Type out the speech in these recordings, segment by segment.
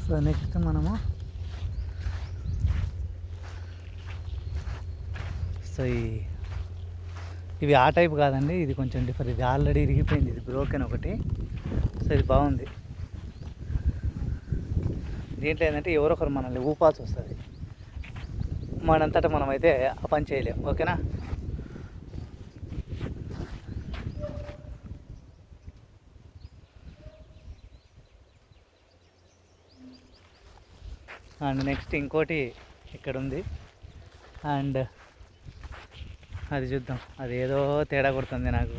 So next మనము so ఇవి ఆ టైప్ కాదండి, ఇది కొంచెం డిఫరెంట్. ఇది ఆల్రెడీ ఇరిగిపోయింది, ఇది బ్రోకెన్ ఒకటి. సో ఇది బాగుంది. దీంట్లో ఏంటంటే ఎవరొకరు మనల్ని ఊపాల్సి వస్తుంది, మనంతటా మనమైతే ఆ పని చేయలేం. ఓకేనా. అండ్ నెక్స్ట్ ఇంకోటి ఇక్కడ ఉంది, అండ్ అది చూద్దాం. అది ఏదో తేడా కొడుతుంది నాకు.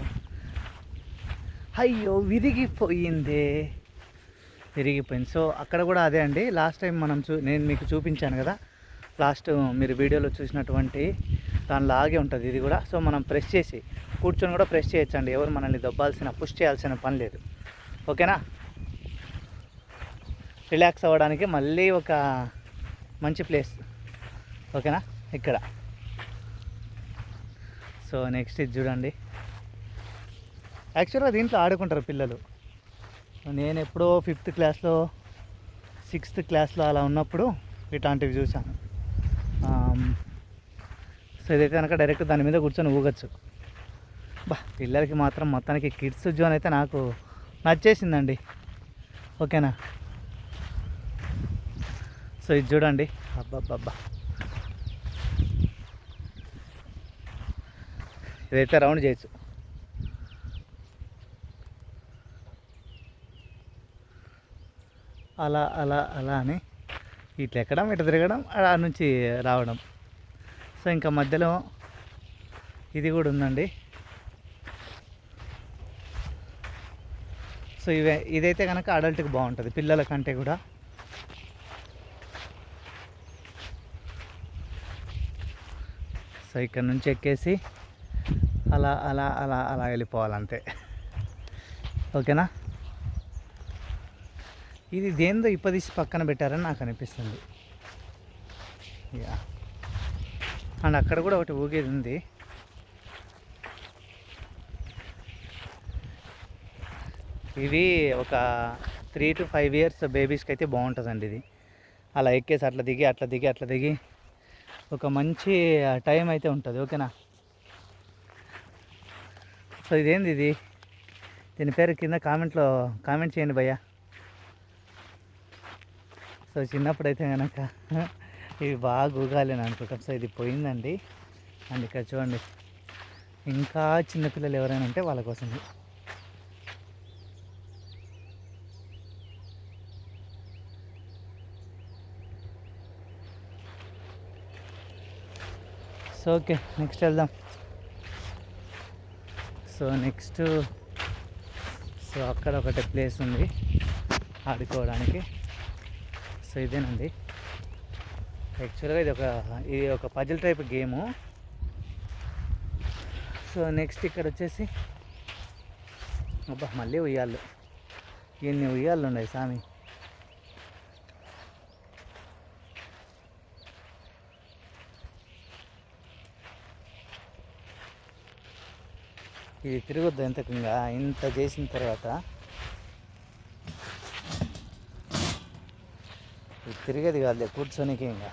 అయ్యో విరిగిపోయింది. సో అక్కడ కూడా అదే అండి, లాస్ట్ టైం నేను మీకు చూపించాను కదా, లాస్ట్ మీరు వీడియోలో చూసినటువంటి దానిలాగే ఉంటుంది ఇది కూడా. సో మనం ప్రెస్ చేసి కూర్చొని కూడా ప్రెస్ చేయొచ్చండి, ఎవరు మనల్ని దబ్బాల్సిన పుష్ చేయాల్సిన పని లేదు. ఓకేనా. రిలాక్స్ అవ్వడానికి మళ్ళీ ఒక మంచి ప్లేస్. ఓకేనా ఇక్కడ. సో నెక్స్ట్ ఇది చూడండి. యాక్చువల్గా దీంట్లో ఆడుకుంటారు పిల్లలు. నేను ఎప్పుడో 5th క్లాస్లో 6th క్లాస్లో అలా ఉన్నప్పుడు ఇట్లాంటివి చూసాను. సో ఇదైతే కనుక డైరెక్ట్ దాని మీద కూర్చొని ఊగచ్చు. పిల్లలకి మాత్రం మొత్తానికి కిడ్స్ జోన్ అయితే నాకు నచ్చేసిందండి. ఓకేనా. సో ఇది చూడండి. అబ్బబ్బబ్బా, ఇదైతే రౌండ్ చేయొచ్చు. అలా అలా అలా అని ఇట్లా ఎక్కడం, ఇట్లా తిరగడం, ఆ నుంచి రావడం. సో ఇంకా మధ్యలో ఇది కూడా ఉందండి. సో ఇదైతే కనుక అడల్ట్కి బాగుంటుంది, పిల్లల కంటే కూడా. సో ఇక్కడ నుంచి ఎక్కేసి అలా అలా అలా అలా వెళ్ళిపోవాలంతే. ఓకేనా. ఇది దేందో ఇప్పదీసి పక్కన పెట్టారని నాకు అనిపిస్తుంది. యా. అండ్ అక్కడ కూడా ఒకటి ఊగేది ఉంది. ఇవి ఒక 3 to 5 years బేబీస్కి అయితే బాగుంటుందండి ఇది. అలా ఎక్కేసి అట్లా దిగి అట్లా దిగి అట్లా దిగి ఒక మంచి టైం అయితే ఉంటుంది. ఓకేనా. సో ఇదేంది ఇది, దీని పేరు కింద కామెంట్ చేయండి భయ్యా. సో చిన్నప్పుడు అయితే కనుక ఇవి బాగా ఊగాలి అని అనుకుంటాం. సో ఇది పోయిందండి. అండ్ ఇక్కడ చూడండి, ఇంకా చిన్నపిల్లలు ఎవరైనా ఉంటే వాళ్ళ కోసం. సో ఓకే, నెక్స్ట్ వెళ్దాం. సో నెక్స్ట్ సో అక్కడ ఒకటి ప్లేస్ ఉంది ఆడుకోవడానికి. సో ఇదేనండి. యాక్చువల్గా ఇది ఒక puzzle type game. So next ఇక్కడ వచ్చేసి మళ్ళీ ఉయ్యాళ్ళు. ఎన్ని ఉయ్యాళ్ళు ఉన్నాయి సామి. ఇది తిరగొద్దు ఎంతకు, ఇంకా ఇంత చేసిన తర్వాత ఇది తిరిగేది కాదులే కూర్చొనికి. ఇంకా